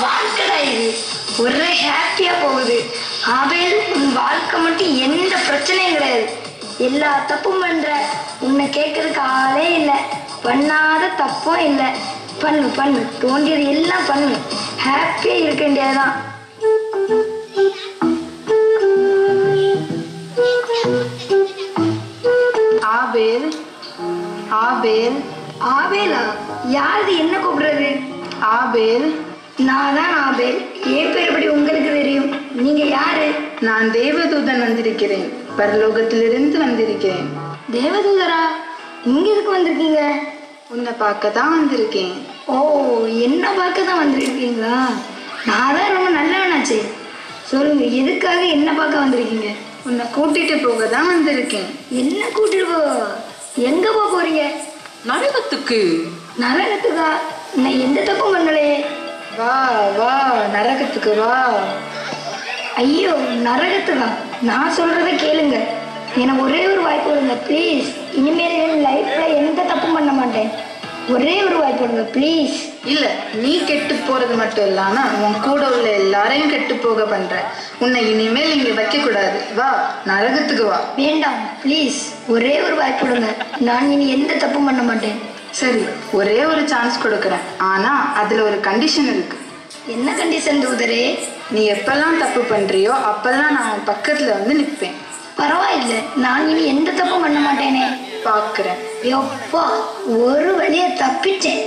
வாழ்க்கைடா இது ஒரே ஹாப்பியா போகுது. ஆபேல், உன் வாழ்க்கை மட்டும் எந்த பிரச்சனையும் கிடையாது. எல்லா தப்பும் பண்ற, உன்னை கேட்கறதுக்கு ஆளே இல்லை. பண்ணாத தப்பும் இல்லை. பண்ணு பண்ணு, தோண்டியது எல்லாம் பண்ணு. ஹாப்பியா இருக்க வேண்டியதுதான். ஆபேல், ஆபேல், ஆபேலா? யாரு என்ன கூப்பிடுறது? ஆபேல், நான் தான் ஆபேல். என் பேர் எப்படி உங்களுக்கு தெரியும்? நீங்க யாரு? நான் தேவதூதன் வந்திருக்கிறேன். பரலோகத்திலிருந்து வந்திருக்கிறேன். தேவதூதரா? இங்க எதுக்கு வந்திருக்கீங்க? உன்னை பார்க்க தான் வந்திருக்கேன். ஓ, என்ன பார்க்க தான் வந்திருக்கீங்களா? நான் தான் ரொம்ப நல்லவனாச்சே. சொல்லுங்க, எதுக்காக என்ன பார்க்க வந்திருக்கீங்க? உன்னை கூட்டிட்டு போக தான் வந்திருக்கேன். என்ன கூட்டிட்டு போ? எங்க போக போறீங்க? நரகத்துக்கு. நரகத்துக்கா? நான் எந்த தப்பும் பண்ணலையே. வா வா, நரகத்துக்கு வா. ஐயோ, நரகத்துக்கா? நான் சொல்றத கேளுங்க. எனக்கு ஒரே ஒரு வாய்ப்பு கொடுங்க ப்ளீஸ். இனிமேல் என் லைஃப்ல எந்த தப்பும் பண்ண மாட்டேன். ஒரே ஒரு வாய்ப்பு கொடுங்க ப்ளீஸ். இல்ல, நீ கெட்டு போறது மட்டும் இல்லாம உன் கூட உள்ள எல்லாரையும் கெட்டு போக பண்ற. உன்னை இனிமேல் இங்க வைக்க கூடாது. வா, நரகத்துக்கு வா. வேண்டாம் ப்ளீஸ், ஒரே ஒரு வாய்ப்பு கொடுங்க. நான் இனி எந்த தப்பும் பண்ண மாட்டேன். சரி, ஒரே ஒரு சான்ஸ் கொடுக்குறேன். ஆனா அதுல ஒரு கண்டிஷன் இருக்கு. என்ன கண்டிஷன் தூதரே? நீ எப்பெல்லாம் தப்பு பண்றியோ அப்பெல்லாம் நான் உன் பக்கத்துல வந்து நிற்பேன். பரவாயில்ல, நான் இனி எந்த தப்பும் பண்ண மாட்டேனே. பாக்குறேன். எப்பா, ஒரு வழியை தப்பிச்சேன்.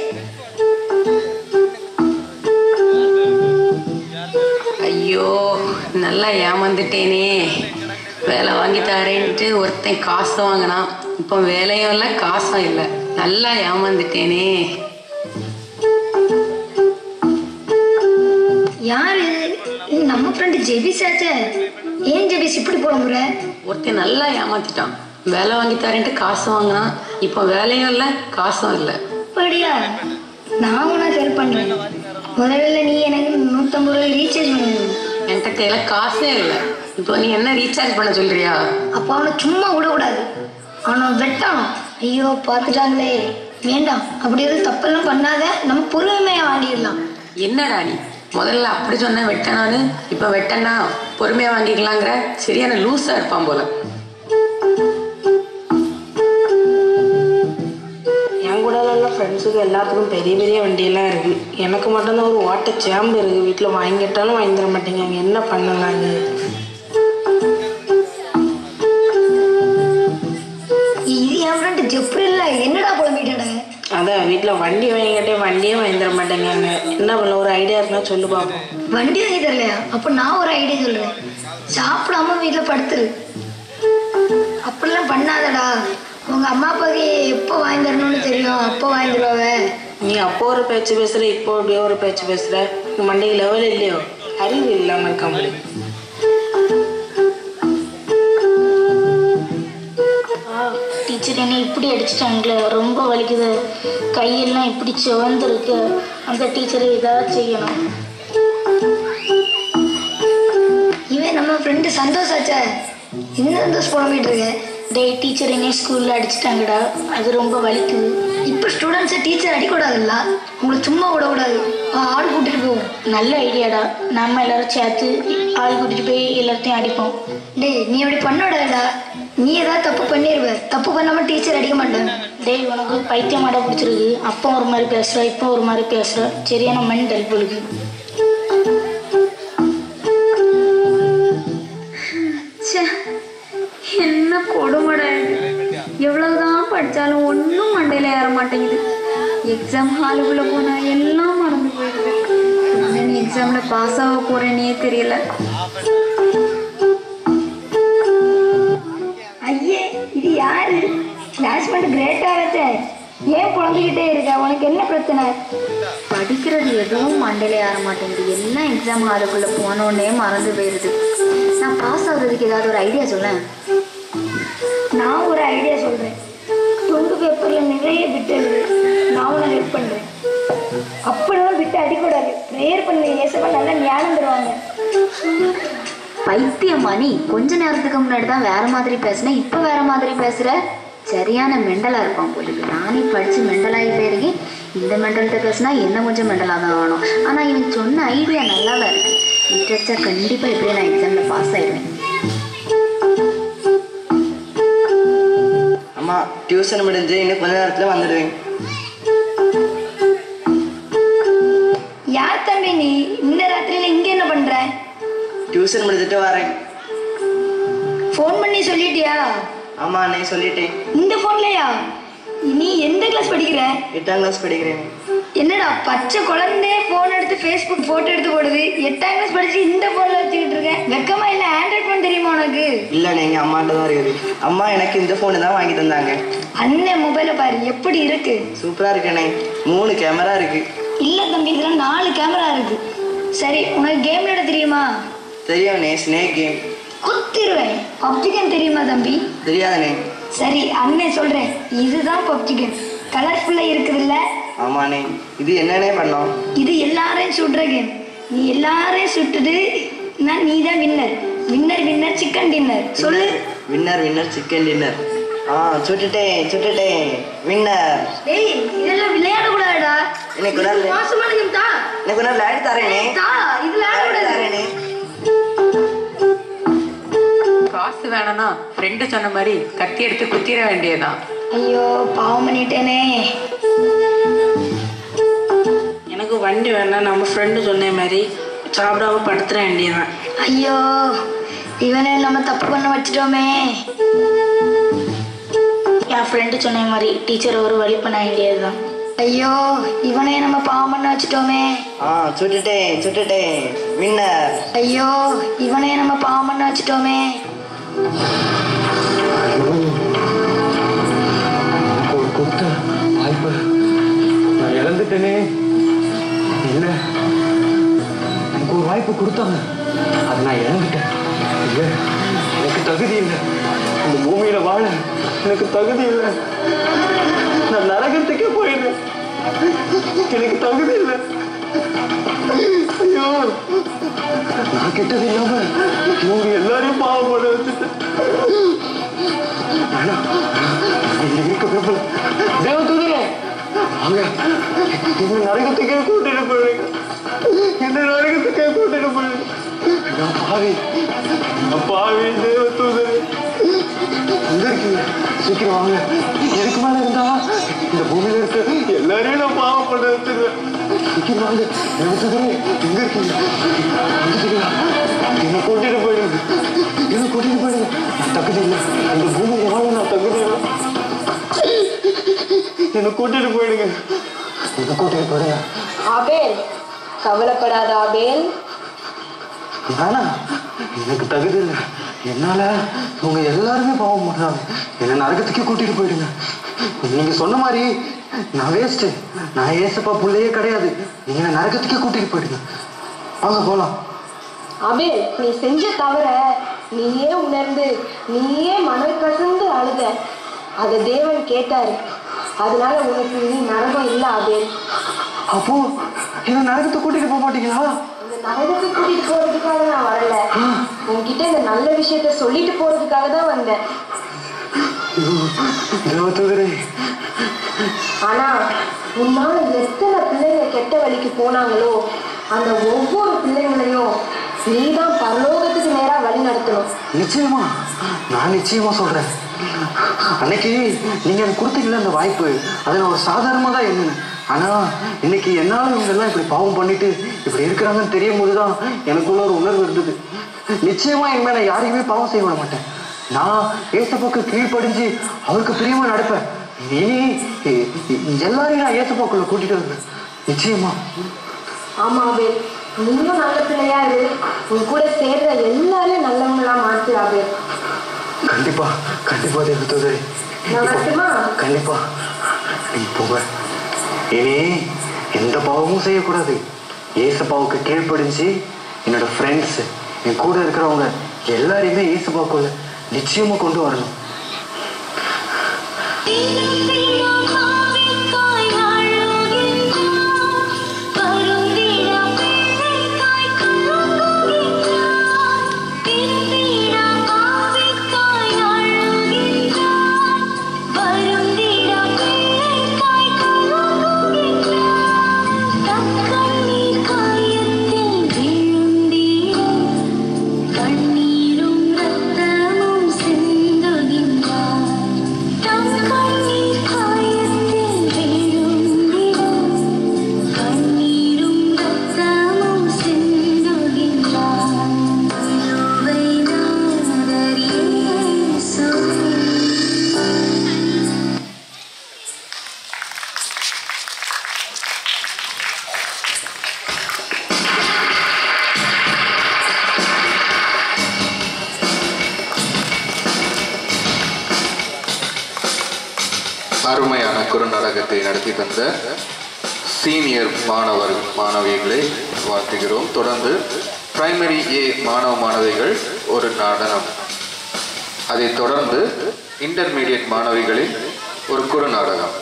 ஐயோ, நல்லா ஏமாந்துட்டேனே. வேலை வாங்கி தரேன்ட்டு ஒருத்தன் காசு வாங்கினான். இப்போ வேலையும் இல்லை, காசும் இல்லை. நல்லா ஏமாந்துட்டேனே. யாரு? நம்ம ஃப்ரெண்டு ஜெபிஸ் ஆச்சே. ஏன் ஜெபிஸ் இப்படி போடுற? ஒருத்தன் நல்லா ஏமாத்திட்டான். வேலை வாங்கி தரேன்ட்டு காசு வாங்கினான். இப்போ வேலையும் இல்லை, காசும் இல்லை. அப்படியா? நான் உனக்கு ஹெல்ப் பண்றேன். முதல்ல நீ எனக்கு 150 ரூபாய் ரீசார்ஜ் பண்ணணும். என்கிட்ட கையில காசே இல்லை. இப்போ நீ என்ன ரீசார்ஜ் பண்ண சொல்றியா? அப்போ அவனை சும்மா விடக்கூடாது, அவனை வெட்டணும். ஐயோ, பார்த்துட்டாங்களே. வேண்டாம், அப்படி எதுவும் தப்பெல்லாம் பண்ணாத. நம்ம பொறுமையா வாங்கிடலாம். என்னடா நீ முதல்ல அப்படி சொன்ன வெட்டனான்னு, இப்போ வெட்டனா பொறுமையா வாங்கிக்கலாங்கிற? சரியான லூஸா இருப்பான் போல. என் கூட உள்ள ஃப்ரெண்ட்ஸுக்கு எல்லாத்துக்கும் பெரிய பெரிய வண்டியெல்லாம் இருக்குது. எனக்கு மட்டும்தான் ஒரு வாட்டர் சேம்பு இருக்குது. வீட்டில் வாங்கிட்டாலும் வாங்கி தர மாட்டேங்க. என்ன பண்ணலாங்க? இது என் ஃப்ரெண்டு ஜெப்ரி இல்லை. என்னடா புலம்பிட்டாட? அதான் வீட்டில் வண்டி வாங்கிட்டே வண்டியே வாங்கி தர மாட்டேங்க. என்ன பண்ண, ஒரு ஐடியா இருந்தா சொல்லு பார்ப்போம். வண்டி வாங்கி தரலையா? அப்போ நான் ஒரு ஐடியா சொல்றேன். சாப்பிடாம வீட்டில் படுத்துரு. அப்படிலாம் பண்ணாதடா. உங்க அம்மா அப்பாவுக்கு எப்போ வாங்கி தரணும்னு தெரியும், அப்போ வாங்கி தருவாங்க. நீ அப்போ ஒரு பேச்சு பேசுற, இப்போ அப்படியே ஒரு பேச்சு பேசுற. மண்டைக்கு லெவல் இல்லையோ? அறிவு இல்லாமல் இருக்க முடியும். டீச்சர் என்னை இப்படி அடிச்சிட்டாங்களே, ரொம்ப வலிக்குது. கையெல்லாம் இப்படி சிவந்திருக்கு. அந்த டீச்சரை ஏதாவது செய்யணும். இவன் நம்ம ஃப்ரெண்டு சந்தோஷாச்சா? என்ன சந்தோஷம் புலம்பிட்டு இருக்க? டேய், டீச்சர் என்னை ஸ்கூலில் அடிச்சிட்டாங்கடா. அது ரொம்ப வலிக்குது. இப்போ ஸ்டூடெண்ட்ஸை டீச்சர் அடிக்கூடாதுல்ல? உங்களை சும்மா விடக்கூடாது. ஆள் கூட்டிட்டு போவோம். நல்ல ஐடியாடா. நம்ம எல்லாரும் சேர்த்து ஆள் கூட்டிட்டு போய் எல்லாத்தையும் அடிப்போம். டேய், நீ அப்படி பண்ணக்கூடாதுடா. நீ ஏதாவது தப்பு பண்ணிடுவ. தப்பு பண்ணாமல் டீச்சர் அடிக்க மாட்டேன். டேய், உனக்கு பைத்தியமாடா பிடிச்சிருக்கு. அப்போ ஒரு மாதிரி பேசுகிற, இப்போ ஒரு மாதிரி பேசுகிற. சரியான மென்டல் பொழுது. என்ன கொடுமடா இது. எவ்வளவுதான் படித்தாலும் ஒன்றும் மண்டையில் ஏற மாட்டேங்குது. எக்ஸாம் ஹாலுக்குள்ளே போனால் எல்லாம் மறந்து போயிடுது. நான் எக்ஸாமில் பாஸ் ஆக போகிறேன்னே தெரியல. ஐயே, இது யாரு? கிளாஸ்மேட் கிரேட்டாக வச்ச. ஏன் புலம்பிக்கிட்டே இருக்க? உனக்கு என்ன பிரச்சனை? படிக்கிறது எதுவும் மண்டையில் ஏற மாட்டேங்குது. எல்லாம் எக்ஸாம் ஹாலுக்குள்ளே போனோடனே மறந்து போயிடுது. நான் பாஸ் ஆகுறதுக்கு ஏதாவது ஒரு ஐடியா சொல்லேன். நான் ஒரு ஐடியா சொல்கிறேன். துண்டு பேப்பரில் நிறைய பிட்டு எழுது. நான் உன்னை ஹெல்ப் பண்ணுறேன். அப்படிலாம் பிட்டு அடிக்கூடாது. ப்ரேயர் பண்ணி ஏசப்பா நல்லா ஞானம் தருவாங்க. பைத்தியமா நீ? கொஞ்ச நேரத்துக்கு முன்னாடி தான் வேற மாதிரி பேசுனேன், இப்போ வேற மாதிரி பேசுற. சரியான மெண்டலாக இருப்பான் போலுக்கு. நானே படித்து மெண்டலாகி போயிருக்கேன். இந்த மெண்டல்கிட்ட பேசினா என்ன கொஞ்சம் மெண்டலாக தான் ஆகணும். ஆனால் இவன் சொன்ன ஐடியா நல்லா தான் இருக்குது. இன்ட்ரெஸ்டாக கண்டிப்பாக இப்படியே நான் எக்ஸாமில் பாஸ் ஆயிடுவேன். அம்மா டியூஷன் முடிஞ்சு இன்னும் கொஞ்ச நேரத்தில் வந்துடுவேன். யார் தம்பி நீ இந்த ராத்திரியில இங்க என்ன பண்ற? டியூஷன் முடிஞ்சிட்டு வரேன். ஃபோன் பண்ணி சொல்லிட்டியா? ஆமா நீ சொல்லிட்டேன். இந்த ஃபோன்லயா? நீ எந்த கிளாஸ் படிக்கிற? 8ஆம் கிளாஸ் படிக்கிறேன். என்னடா பச்சை குழந்தை ஃபோன் எடுத்து ஃபேஸ்புக் போட்டோ எடுத்து போடுது. 8ஆம் கிளாஸ் படிச்சு இந்த ஃபோன்ல வச்சுக்கிட்டு இருக்கேன். வெக்கமா இல்லை? ஆண்ட்ராய்ட் ஃபோன் தெரியுமா உனக்கு? இல்லை நீங்கள் அம்மாட்ட தான் இருக்குது. அம்மா எனக்கு இந்த ஃபோனு தான் வாங்கி தந்தாங்க. அண்ணன் மொபைலை பாரு எப்படி இருக்கு. சூப்பராக இருக்குண்ணே. 3 கேமரா இருக்கு. இல்ல தம்பி இதுல 4 கேமரா இருக்கு. சரி உனக்கு கேம் விளையாட தெரியுமா? தெரியும்ண்ணே. ஸ்னேக் கேம் குத்திருவேன். பப்ஜி கேம் தெரியுமா தம்பி? தெரியாதுண்ணே. சரி அண்ணன் சொல்றேன். இதுதான் பப்ஜி கேம். கலர்ஃபுல்லா இருக்குதுல்ல? ஆமாண்ணே. இது என்னன்னே பண்ணோம்? இது எல்லாரையும் சுடுற கேம். நீ எல்லாரையும் சுட்டுட்டு நீ தான் winner. Winner winner chicken dinner. சொல்லு. Winner winner chicken dinner. சுட்டுட்டேன் வின்னர். டேய் இதெல்லாம் விளையாட கூடாதுடா. எனக்கு ஒரு நாள் மோசமான கேம் தா. எனக்கு ஒரு நாள் விளையாடி தரேனே. தா இது விளையாட கூடாது. காசு வேணும்னா ஃப்ரெண்டு சொன்ன மாதிரி கத்தி எடுத்து குத்திர வேண்டியதுதான். ஐயோ பாவம் பண்ணிட்டேனே. எனக்கு வண்டி வேணாம். நம்ம ஃப்ரெண்டு சொன்ன மாதிரி சாப்பிடாம படுத்துற வேண்டியதான். ஐயோ இவனை நம்ம தப்பு பண்ண வச்சிட்டோமே. என் ஃப்ரெண்டு சொன்ன மாதிரி டீச்சர் ஒரு வழி பண்ண வேண்டியதுதான். ஐயோ இவனை நம்ம பாவம் பண்ண வச்சிட்டோமே. சுட்டுட்டேன் வின்னர். ஐயோ இவனை நம்ம பாவம் பண்ண வச்சிட்டோமே. ஒரு கொடுத்த வாய்ப்பு நான் இழந்துட்டேனே. இல்லை எனக்கு ஒரு வாய்ப்பு கொடுத்தாங்க, அதை நான் இழந்துட்டேன். இல்லை எனக்கு தகுதி இல்லை. இந்த பூமியில வாழ எனக்கு தகுதி இல்லை. நான் நரகத்துக்கே போயிடுறேன். எனக்கு தகுதி இல்லை. ஐயோ நான் கெட்டது இல்லாம இவங்க எல்லாரையும் பாவம் பண்ண வச்சுட்டேன். இருக்க விரும்பல. தேவதூதரே வாங்க, என்ன நரகத்துக்கே கூட்டிட்டு போயிடுங்க. என்ன நரகத்துக்கே கூட்டிட்டு போயிடுங்க. நான் பாவி தேவதூதரே. எங்க இருக்கீங்க? சீக்கிரம் வாங்க. எதுக்கு மேல இருந்தா இந்த பூமியில இருக்க எல்லாரையும் நான் பாவம் பண்ண வச்சிருவேன். சீக்கிரம் வாங்க தேவதூதரே. எங்க இருக்கீங்க? வந்துட்டீங்களா? என்ன கூட்டிட்டு போயிடுங்க. என்ன கூட்டிட்டு போயிடுங்க. நான் தகுதி இல்லை. இந்த பூமியில வாழ நான் தகுதி இல்லை. என்ன கூட்டிட்டு போயிடுங்க. என்ன கூட்டிட்டு போயிடுங்க. ஆபேல் கவலைப்படாத ஆபேல். வேணா எனக்கு தகுதி இல்லை. என்னால உங்க எல்லாருமே பாவம் பண்றாங்க. என்ன நரகத்துக்கே கூட்டிட்டு போயிடுங்க. நீங்க சொன்ன மாதிரி நான் வேஸ்ட். நான் ஏசப்பா புள்ளையே கிடையாது. நீங்க நரகத்துக்கே கூட்டிட்டு போயிடுங்க. வாங்க போலாம். ஆபேல் நீ செஞ்ச தவிர நீயே உணர்ந்து நீயே மனம் கசந்து அழுத. அதை தேவன் கேட்டாரு. அதனால உனக்கு நீ நரகம் இல்லை ஆபேல். அப்போ என்ன நரகத்தை கூட்டிட்டு போக மாட்டீங்களா? இந்த நரகத்துக்கு கூட்டிட்டு போறதுக்காக நான் வரல. உன்கிட்ட இந்த நல்ல விஷயத்த சொல்லிட்டு போறதுக்காக தான் வந்தேன். ஆனா உன்னால எத்தனை பிள்ளைங்க கெட்ட வழிக்கு போனாங்களோ அந்த ஒவ்வொரு பிள்ளைங்களையும் நீதான் பரலோகத்துக்கு நேரா வழி நடத்தணும். நிச்சயமா, நான் நிச்சயமா சொல்றேன். அன்னைக்கு நீங்க எனக்கு கொடுத்தீங்களா அந்த வாய்ப்பு, அதை நான் ஒரு சாதாரணமா தான் இருந்தேன். ஆனா இன்னைக்கு என்னால இவங்க எல்லாம் இப்படி பாவம் பண்ணிட்டு இப்படி இருக்கிறாங்கன்னு தெரியும் போதுதான் எனக்குள்ள ஒரு உணர்வு இருந்தது. நிச்சயமா இனிமே நான் யாரையுமே பாவம் செய்ய விட மாட்டேன். நான் ஏசப்பாக்கு கீழ்ப்படிஞ்சு அவருக்கு பிரியமா நடப்பேன். இனி எல்லாரையும் நான் ஏசப்பாக்குள்ள கூட்டிட்டு வருவேன். நிச்சயமா. ஆமா ஆபேல், நீயும் நல்ல பிள்ளையா இரு. உன் கூட சேர்ற எல்லாரையும் நல்லவங்களா மாத்து ஆபேல். கண்டிப்பா கண்டிப்பா தேவதூதரே. கண்டிப்பா நீ போக. இனி எந்த பாவமும் செய்யக்கூடாது. ஏசப்பாவுக்கு கீழ்ப்படிஞ்சு என்னோட ஃப்ரெண்ட்ஸ் என் கூட இருக்கிறவங்க எல்லாரையுமே ஏசப்பாக்குள்ள நிச்சயமா கொண்டு வரணும். அருமையான குறுநாடகத்தை நடத்தி தந்த சீனியர் மாணவிகளை வாழ்த்துகிறோம். தொடர்ந்து பிரைமரி ஏ மாணவிகள் ஒரு நடனம், அதைத் தொடர்ந்து இன்டர்மீடியட் மாணவிகளின் ஒரு குறுநாடகம்.